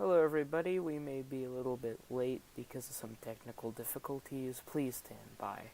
Hello, everybody. We may be a little bit late because of some technical difficulties. Please stand by.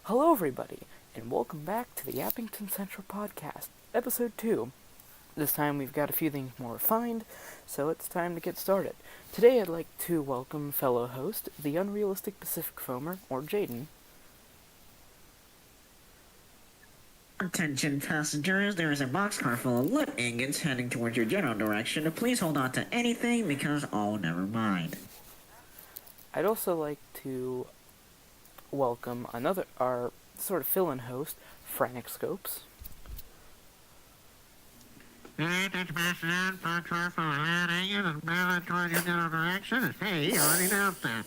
Hello, everybody, and welcome back to the Yappington Central Podcast, Episode 2. This time we've got a few things more refined, so it's time to get started. Today I'd like to welcome fellow host, the Unrealistic Pacific Foamer, or Jaden. Attention passengers, there is a boxcar full of lead ingots heading towards your general direction. Please hold on to anything because, oh, never mind. I'd also like to welcome our sort of fill-in host, Frantic Scopes. Hey, you already announced that.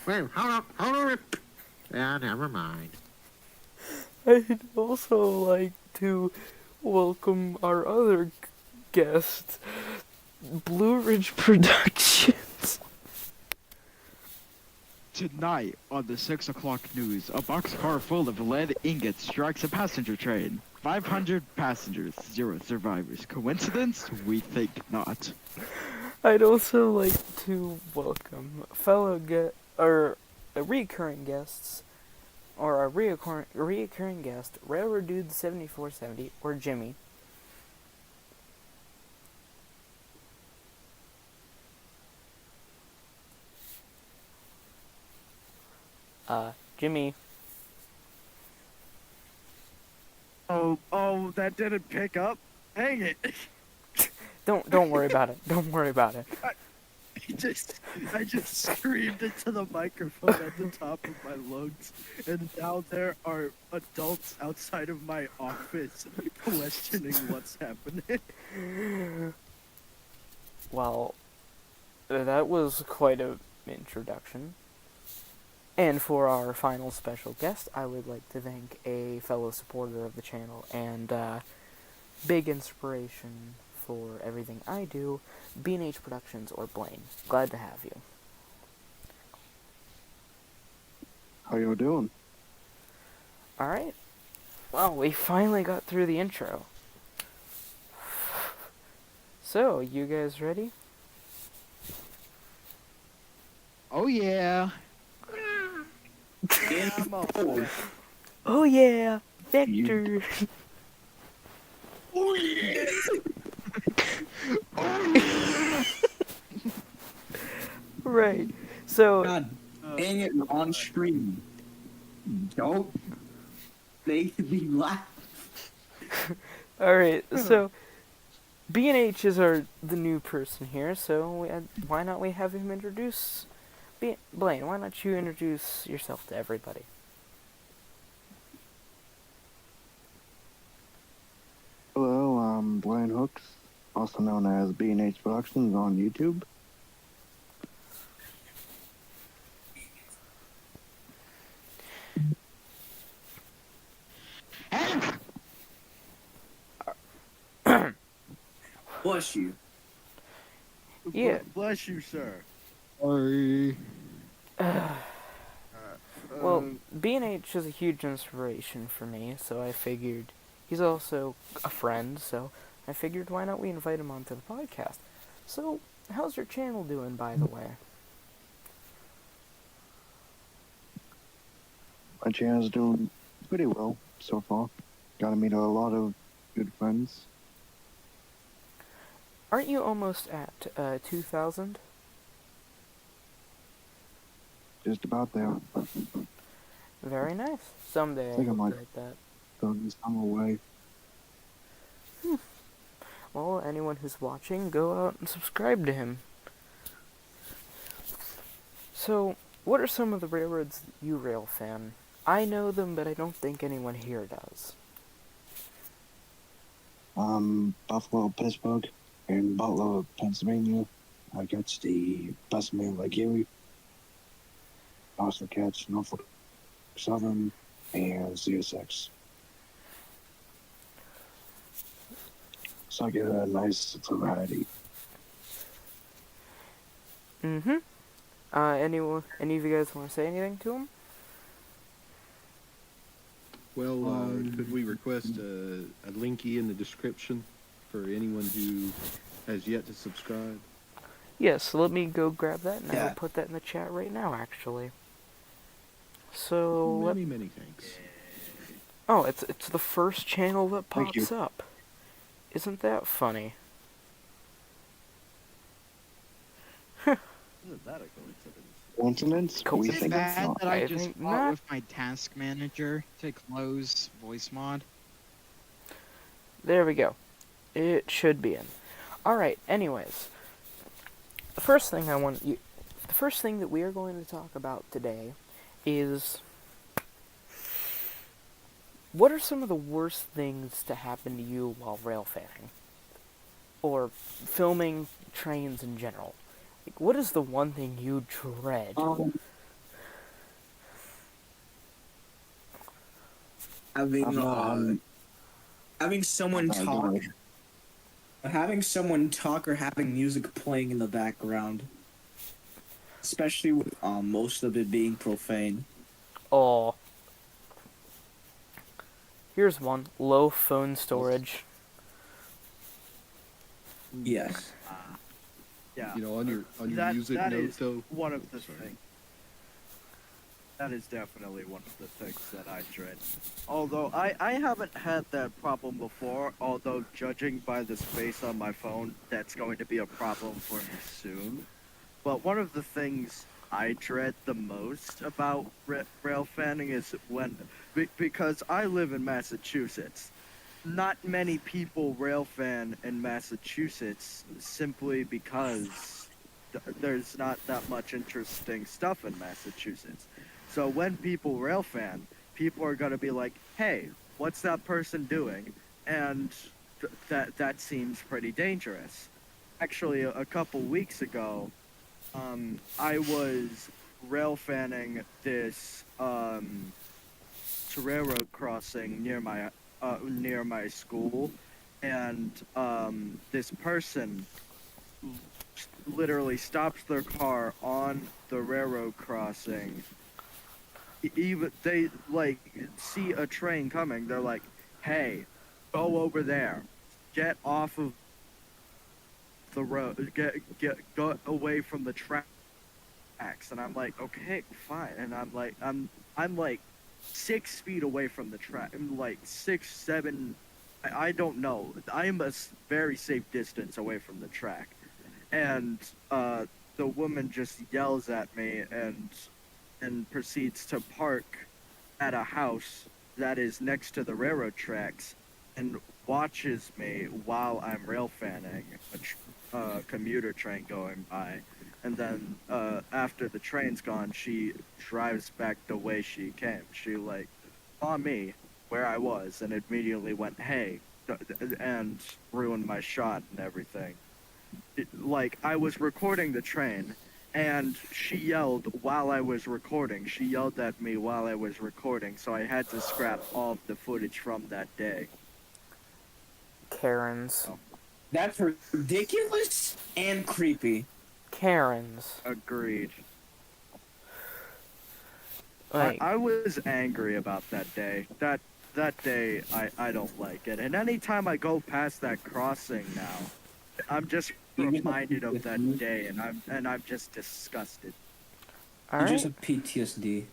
Wait, hold on. Yeah, never mind. I'd also like to welcome our other guest, Blue Ridge Productions. Tonight on the 6 o'clock news, a boxcar full of lead ingots strikes a passenger train. 500 passengers, 0 survivors. Coincidence? We think not. I'd also like to welcome recurring guests, or our reoccurring guest, Railroad Dude 7470, or Jimmy. Jimmy. Oh, that didn't pick up? Hang it. Don't worry about it. Don't worry about it. I just screamed into the microphone at the top of my lungs, and now there are adults outside of my office questioning what's happening. Well, that was quite an introduction. And for our final special guest, I would like to thank a fellow supporter of the channel and big inspiration for everything I do, B&H Productions, or Blaine. Glad to have you. How you doing? Alright. Well, we finally got through the intro. So, you guys ready? Oh yeah. Oh yeah! Vector! Oh yeah! Right. So... God dang it, we're on stream. Don't make me laugh. Alright, so... B&H is the new person here, so why not we have him introduce... Blaine, why don't you introduce yourself to everybody? Hello, I'm Blaine Hooks, also known as B&H Productions on YouTube. Bless you. Yeah. Bless you, sir. Sorry. Well, B&H is a huge inspiration for me, so I figured he's also a friend, so I figured why not we invite him onto the podcast. So, how's your channel doing, by the way? My channel's doing pretty well so far. Got to meet a lot of good friends. Aren't you almost at 2,000? Just about there. Very nice. Someday I think I hope might- to hit that. So this time away. Well, anyone who's watching, go out and subscribe to him. So, what are some of the railroads that you rail fan? I know them, but I don't think anyone here does. Buffalo, Pittsburgh, and Butler, Pennsylvania. I got the Bessemer, Lake Erie, Boston Cats, Norfolk Southern, and CSX. So I get a nice variety. Mm-hmm. Any of you guys want to say anything to him? Well, could we request a linky in the description for anyone who has yet to subscribe? Yes, let me go grab that, and I Yeah. will put that in the chat right now, actually. So let Many thanks. oh, it's the first channel that Thank you. pops up. Isn't that funny? Isn't that a coincidence? Coincidence? We Coincidence? Is it think it's bad not. that I I just think fought not. with my task manager to close voice mod? There we go. It should be in. All right. Anyways, the first thing that we are going to talk about today is what are some of the worst things to happen to you while rail fanning or filming trains in general. Like, what is the one thing you dread? Having I'm not having someone go talk, ahead. or having music playing in the background, especially with most of it being profane. Oh, here's one: low phone storage. Yes. Yeah. You know, on your that, music that note is though. one of the Sorry. things. That is definitely one of the things that I dread. Although I haven't had that problem before, although judging by the space on my phone, that's going to be a problem for me soon. But one of the things I dread the most about rail fanning is because I live in Massachusetts. Not many people rail fan in Massachusetts simply because there's not that much interesting stuff in Massachusetts. So when people rail fan, people are gonna be like, "Hey, what's that person doing?" And that seems pretty dangerous. Actually, a couple weeks ago, I was rail fanning this railroad crossing near my school, and this person literally stops their car on the railroad crossing. Even they like see a train coming, they're like, "Hey, go over there, get off of the road, go away from the tracks." And I'm like, "Okay, fine." And I'm like 6 feet away from the track. I'm like 6, 7. I don't know. I am a very safe distance away from the track, and the woman just yells at me and proceeds to park at a house that is next to the railroad tracks and watches me while I'm rail fanning a commuter train going by. And then after the train's gone, she drives back the way she came. She like saw me where I was and immediately went, "Hey," and ruined my shot and everything. Like I was recording the train, and she yelled while I was recording. She yelled at me while I was recording, so I had to scrap all of the footage from that day. Karens. That's ridiculous and creepy. Karens. Agreed. Like, I was angry about that day. That day, I don't like it. And anytime I go past that crossing now, I'm just reminded of that day, and I'm just disgusted. all You right. just have PTSD.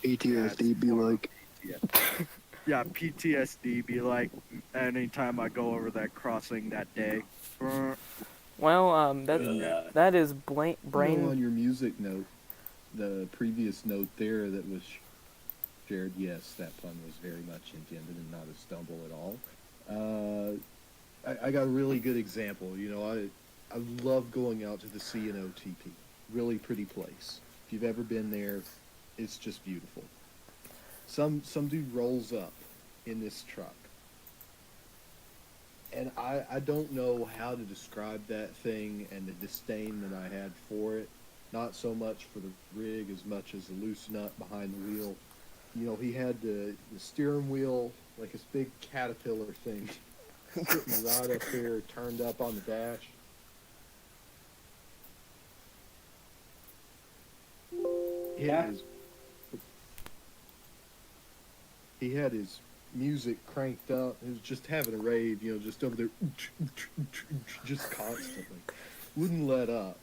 PTSD be like, Yeah, PTSD be like anytime I go over that crossing that day. Well, that is You brain. know, on your music note, the previous note there that was shared, yes, that pun was very much intended and not a stumble at all. I got a really good example. You know, I love going out to the C&OTP. Really pretty place. If you've ever been there, it's just beautiful. Some dude rolls up in this truck. And I don't know how to describe that thing and the disdain that I had for it. Not so much for the rig as much as the loose nut behind the wheel. You know, he had the steering wheel, like this big caterpillar thing, sitting right up there, turned up on the dash. Yeah. He had his music cranked up. He was just having a rave, you know, just over there, just constantly. Wouldn't let up.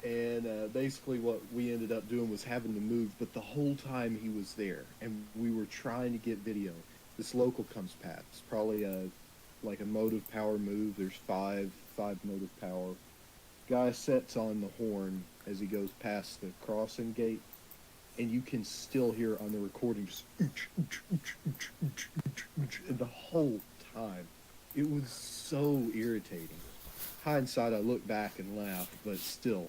And basically, what we ended up doing was having to move, but the whole time he was there, and we were trying to get video. This local comes past, probably like a motive power move. There's five motive power. Guy sets on the horn as he goes past the crossing gate, and you can still hear on the recording just the whole time. It was so irritating. Hindsight, I look back and laugh, but still,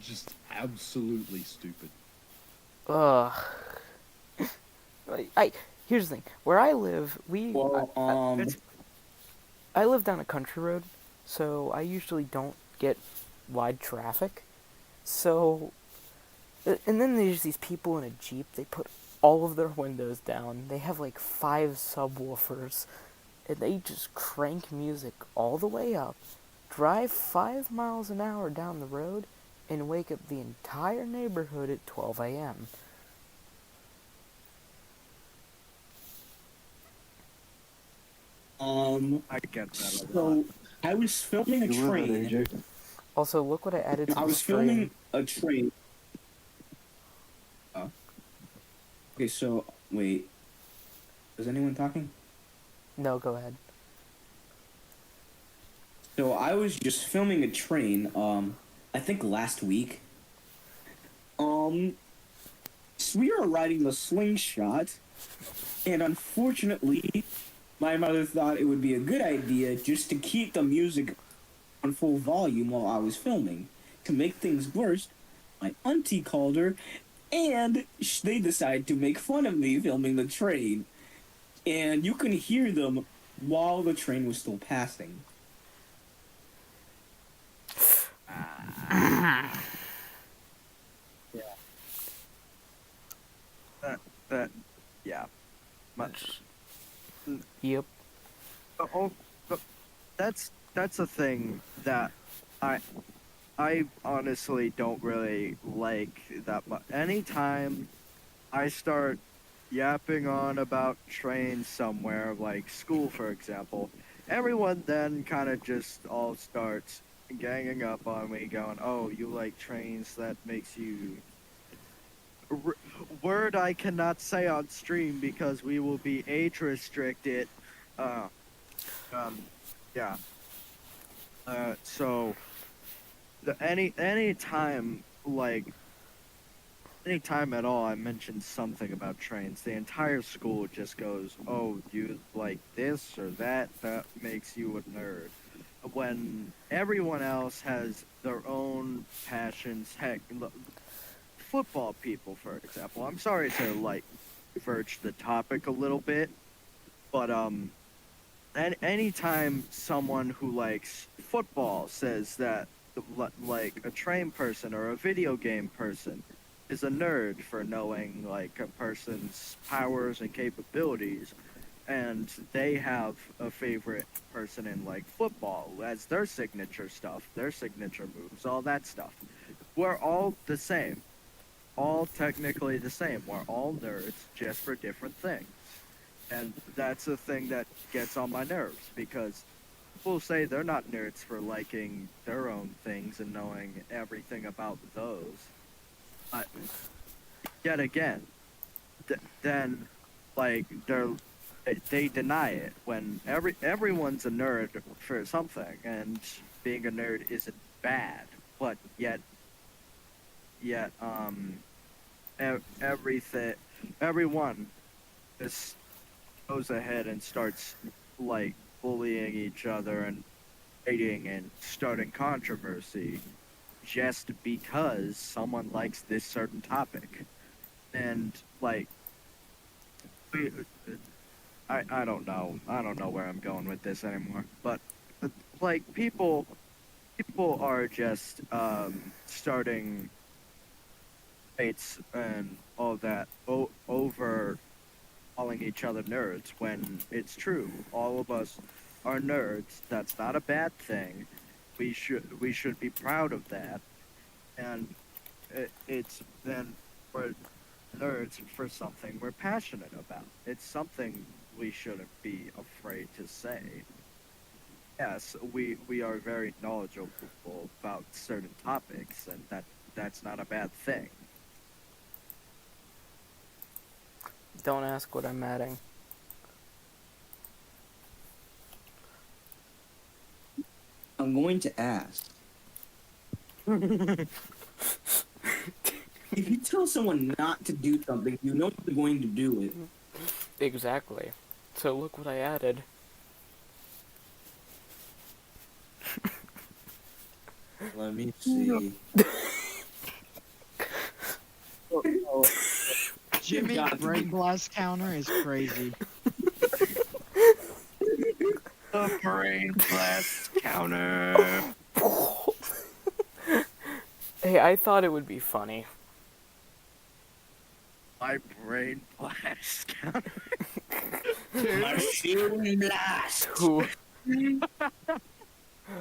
just absolutely stupid. Ugh. Here's the thing. Where I live, Well, I live down a country road, so I usually don't get wide traffic. So, and then there's these people in a Jeep. They put all of their windows down. They have like 5 subwoofers, and they just crank music all the way up, drive 5 miles an hour down the road, and wake up the entire neighborhood at 12 a.m. I get that a lot. so I was filming a You live train. it, AJ. Also, look what I added to I the was stream. filming a train. Okay, so wait. Is anyone talking? No, go ahead. So I was just filming a train. I think last week. So we were riding the slingshot, and unfortunately, my mother thought it would be a good idea just to keep the music on full volume while I was filming. To make things worse, my auntie called her, and they decided to make fun of me filming the train. And you can hear them while the train was still passing. Yeah. Much. Yep. But that's a thing that I honestly don't really like that much. Anytime I start yapping on about trains somewhere, like school for example, everyone then kind of just all starts ganging up on me, going, "Oh, you like trains? That makes you." Word I cannot say on stream because we will be age restricted. Uh, yeah. So any time anytime at all I mention something about trains, the entire school just goes, "Oh, you like this or that? That makes you a nerd." When everyone else has their own passions. Heck, football people, for example. I'm sorry to diverge the topic a little bit, but anytime someone who likes football says that like a train person or a video game person is a nerd for knowing like a person's powers and capabilities, and they have a favorite person in like football as their signature stuff, their signature moves, all that stuff, we're all the same, all technically the same. We're all nerds just for different things. And that's the thing that gets on my nerves because people say they're not nerds for liking their own things and knowing everything about those. But yet again, then like they deny it when everyone's a nerd for something, and being a nerd isn't bad, but yet everything everyone just goes ahead and starts like bullying each other and fighting and starting controversy just because someone likes this certain topic. And like I don't know. I don't know where I'm going with this anymore. But like people are just starting fights and all that over calling each other nerds when it's true. All of us are nerds. That's not a bad thing. We should be proud of that. And it's then we're nerds for something we're passionate about. It's something we shouldn't be afraid to say. yes, we are very knowledgeable about certain topics, and that's not a bad thing. Don't ask what I'm adding. I'm going to ask. If you tell someone not to do something, you know they're going to do it. Exactly. So look what I added. Let me see. Jimmy got to be- brain blast counter is crazy. The brain blast counter. Hey, I thought it would be funny. My brain blast counter. Machine blast. Who?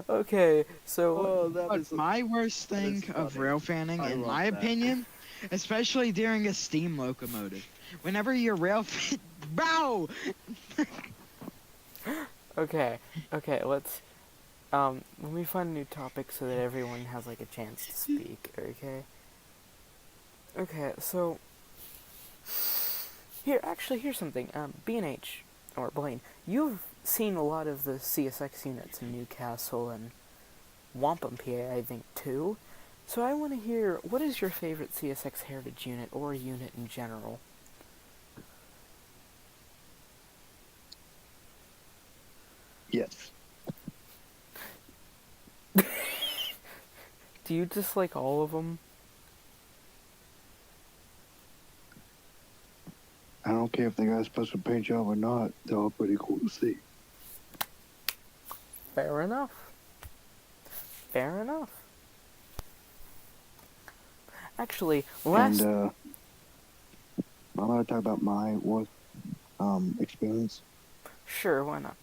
Okay, so Oh, that But is. my worst that is thing of funny. rail fanning, I in love my that. opinion, especially during a steam locomotive, whenever you're Bro! okay, let's let me find a new topic so that everyone has like a chance to speak, okay? Okay, so here's something. B&H or Blaine, you've seen a lot of the CSX units in Newcastle and Wampum, PA, I think too. So I want to hear, what is your favorite CSX Heritage unit or unit in general? Yes. Do you dislike all of them? I don't care if they got a special paint job or not. They're all pretty cool to see. Fair enough. Fair enough. Actually, last... And I'm gonna talk about my work experience. Sure, why not?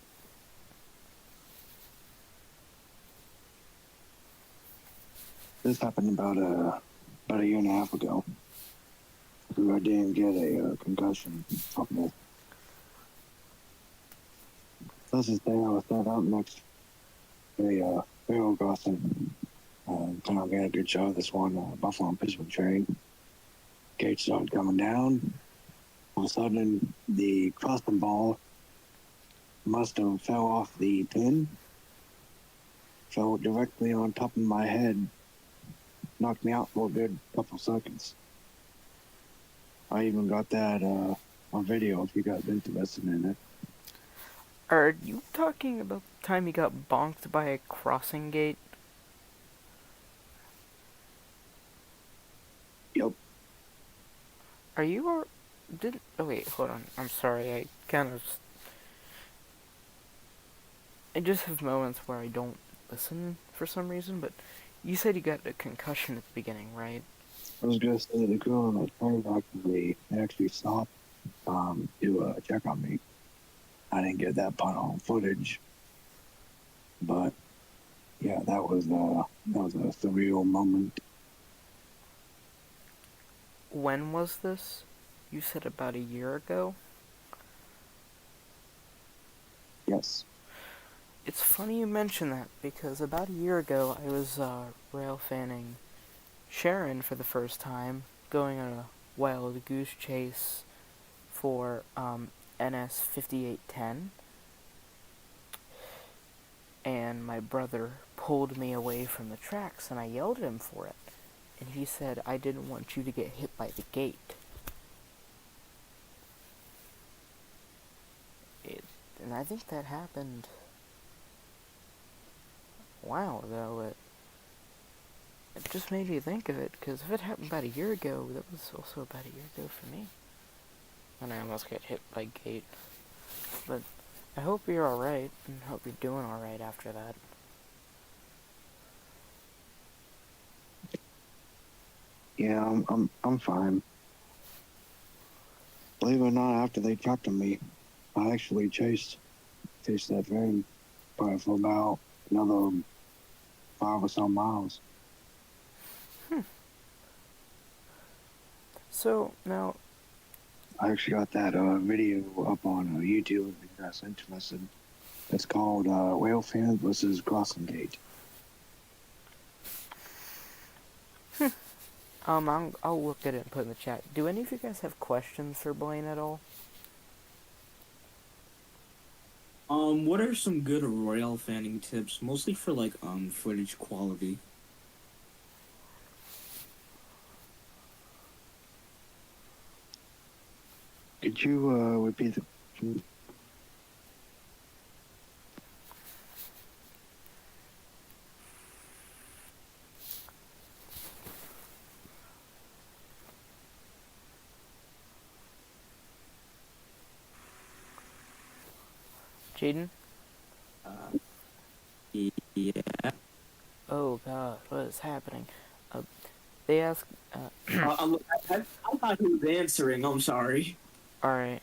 This happened about a year and a half ago. I didn't get a concussion from this. This is the day I was set up next to a railroad crossing. Kind of got a good shot of this one Buffalo and Pittsburgh train. Gate started coming down. All of a sudden, the crossing ball must have fell off the pin, fell directly on top of my head, knocked me out for a good couple seconds. I even got that on video if you guys interested in it. Are you talking about the time you got bonked by a crossing gate? Yep. Are you or... Did... Oh wait, hold on. I'm sorry, I kind of... I just have moments where I don't listen for some reason, but you said you got a concussion at the beginning, right? I was gonna say the girl on the train actually stopped to check on me. I didn't get that part on footage, but yeah, that was a surreal moment. When was this? You said about a year ago? Yes. It's funny you mention that, because about a year ago I was rail fanning Sharon for the first time, going on a wild goose chase for NS 5810, and my brother pulled me away from the tracks and I yelled at him for it, and he said, "I didn't want you to get hit by the gate." And I think that happened a while ago. It just made me think of it, because if it happened about a year ago, that was also about a year ago for me. And I almost got hit by a gate. But I hope you're alright, and hope you're doing alright after that. Yeah, I'm fine. Believe it or not, after they trapped me, I actually chased that train probably for about another 5 or so miles. So, now, I actually got that video up on YouTube if you guys interested. It's called Railfan versus Crossing Gate. I'll look at it and put it in the chat. Do any of you guys have questions for Blaine at all? What are some good rail fanning tips, mostly for like footage quality? Could you repeat the? Jaden? Yeah. Oh god, what is happening? They ask, I thought he was answering. I'm sorry. alright.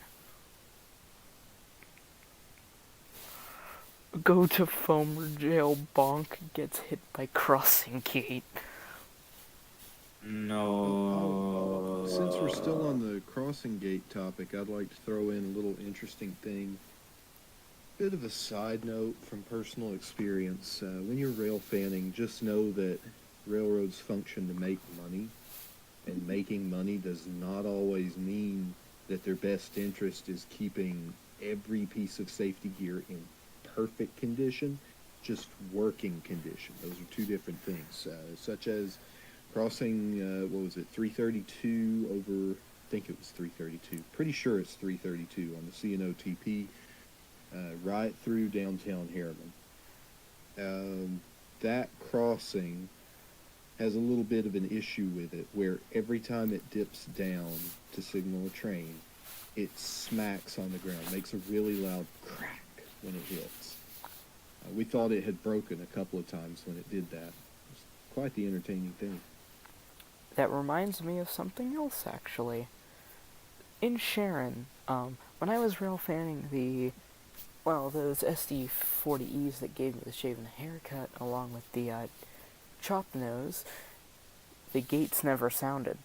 Go to Foamer jail, bonk, gets hit by crossing gate. No. Since we're still on the crossing gate topic, I'd like to throw in a little interesting thing. Bit of a side note from personal experience. When you're rail fanning, just know that railroads function to make money, and making money does not always mean that their best interest is keeping every piece of safety gear in perfect condition, just working condition. Those are two different things, such as crossing, 332 over, I think it was 332, pretty sure it's 332 on the CNOTP, right through downtown Harriman. That crossing has a little bit of an issue with it, where every time it dips down to signal a train, it smacks on the ground, makes a really loud crack when it hits. We thought it had broken a couple of times when it did that. It was quite the entertaining thing. That reminds me of something else, actually. In Sharon, when I was rail fanning those SD40Es that gave me the shaven haircut, along with the chopped nose, the gates never sounded.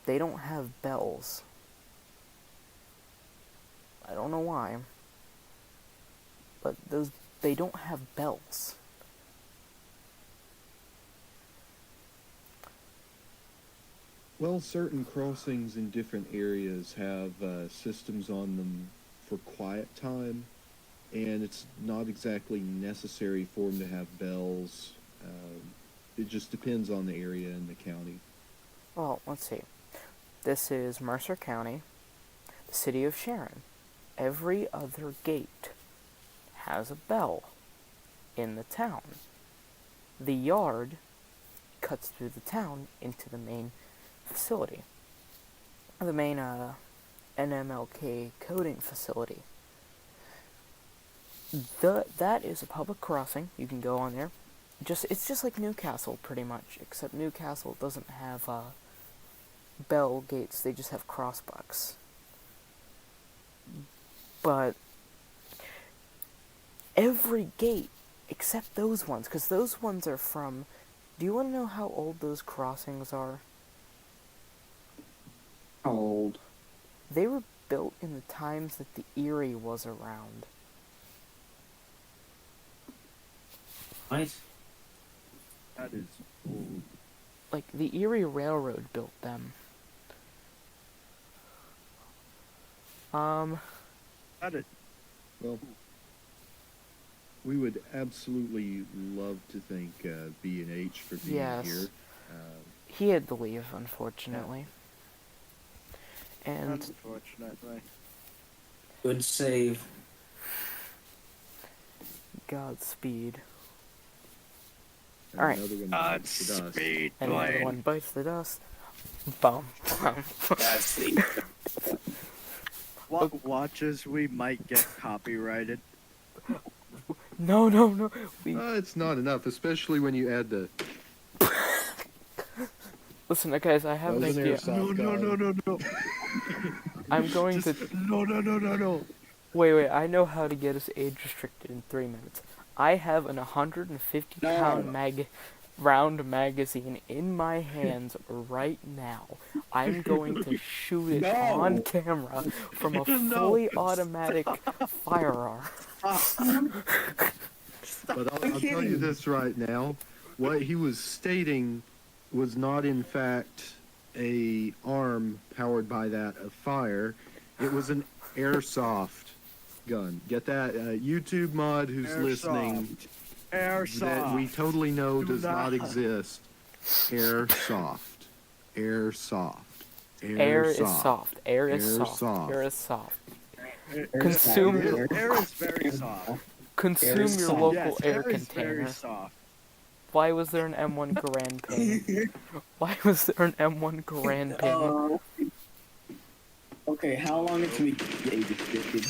They don't have bells. I don't know why, but they don't have bells. Well, certain crossings in different areas have systems on them for quiet time, and it's not exactly necessary for them to have bells. It just depends on the area and the county. Well, let's see. This is Mercer County, the city of Sharon. Every other gate has a bell in the town. The yard cuts through the town into the main facility. The main NMLK coding facility. That is a public crossing. You can go on there. It's just like Newcastle, pretty much, except Newcastle doesn't have bell gates. They just have crossbucks. But every gate except those ones, because those ones are from. Do you want to know how old those crossings are? Old. They were built in the times that the Erie was around. What? That is old. Like, the Erie Railroad built them. That is. Well, we would absolutely love to thank B&H for being Yes. here. He had to leave, unfortunately. And Unfortunately. Good save. Godspeed. And Alright. another one bites the dust. Godspeed, And the other one bites the dust. Bum, bum. That's the. Watch as we might get copyrighted. No. It's not enough, especially when you add the. Listen, guys, I have an Those idea. No. I'm going to... No. Wait, I know how to get us age restricted in 3 minutes. I have an 150-pound round magazine in my hands right now. I'm going to shoot it on camera from a fully automatic firearm. But I'll tell you this right now. What he was stating was not, in fact, a arm powered by that of fire. It was an airsoft gun. Get that? YouTube mod who's listening, that we totally know does not exist. Airsoft. Airsoft. Air is Airsoft. soft. Air is soft. Airsoft. Air is soft. Air Consume is very soft. consume your soft. local Yes, air air is container. very soft. Why was there an M1 Grand Ping? Why was there an M1 Grand Ping? Okay, how long until we get age restricted?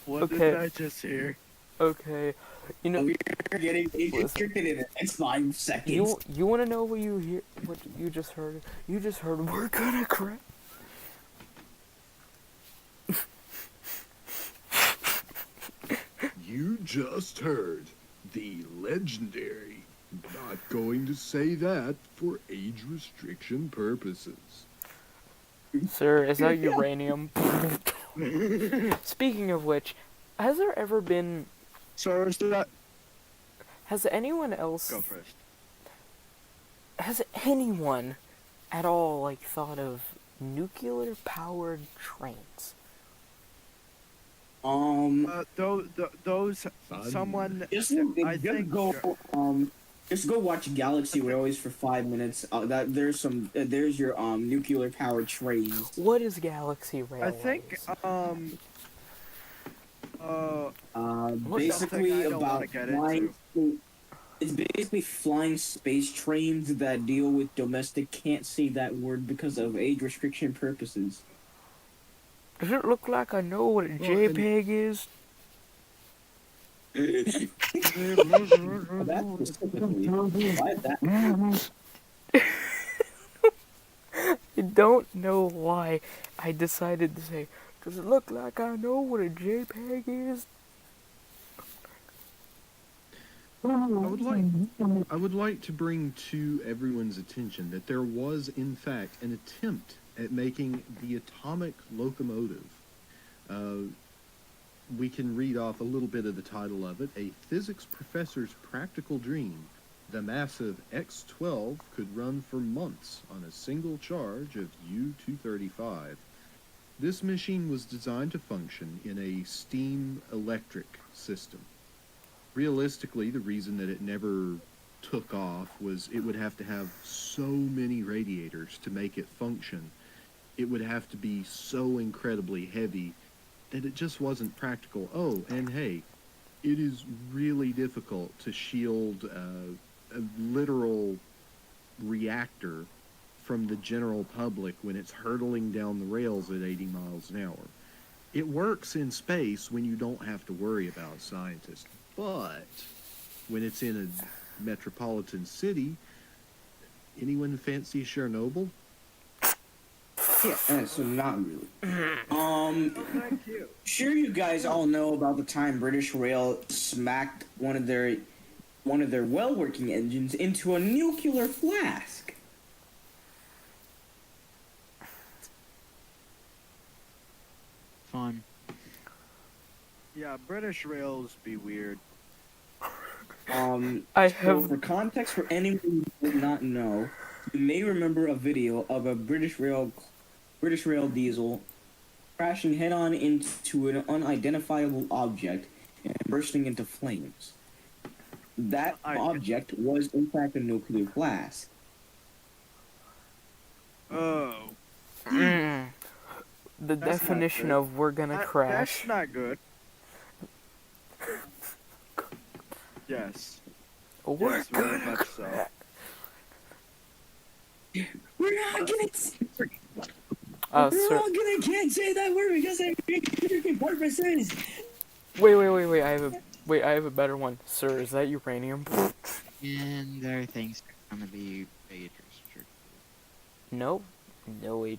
What Okay. did I just hear? Okay, you know, We're getting age restricted in the next 5 seconds. you want to know what what you just heard? You just heard we're gonna crash. You just heard the legendary, not going to say that for age restriction purposes. Sir, is that uranium? Speaking of which, has there ever been? So is that? Has anyone else? Go first. Has anyone at all like thought of nuclear-powered trains? Those someone. Just, I think just go watch Galaxy Railways for 5 minutes. There's your nuclear powered trains. What is Galaxy I Railways? think Basically I don't about wanna get flying. It's basically flying space trains that deal with domestic. Can't say that word because of age restriction purposes. Does it look like I know what a JPEG is? That specifically. Why that? I don't know why I decided to say, does it look like I know what a JPEG is? I would like to bring to everyone's attention that there was, in fact, an attempt at making the atomic locomotive. We can read off a little bit of the title of it. A physics professor's practical dream. The massive X-12 could run for months on a single charge of U-235. This machine was designed to function in a steam electric system. Realistically, the reason that it never took off was it would have to have so many radiators to make it function. It would have to be so incredibly heavy that it just wasn't practical. Oh, and hey, it is really difficult to shield a literal reactor from the general public when it's hurtling down the rails at 80 miles an hour. It works in space when you don't have to worry about scientists, but when it's in a metropolitan city, anyone fancy Chernobyl? Yeah, so not really. Thank you. Sure, you guys all know about the time British Rail smacked one of their well-working engines into a nuclear flask. Fun. Yeah, British rails be weird. I So have. for context, for anyone who does not know, you may remember a video of a British Rail diesel crashing head-on into an unidentifiable object and bursting into flames. That object was in fact a nuclear blast. Oh. The That's not definition good. of we're gonna crash. That's not good. Yes. We're Yes, very gonna much so. crash. We're not gonna. Sir. Can't say that word because of purposes. Wait. I have a better one. Sir, is that uranium? And there are things that are gonna be age restricted. No. No age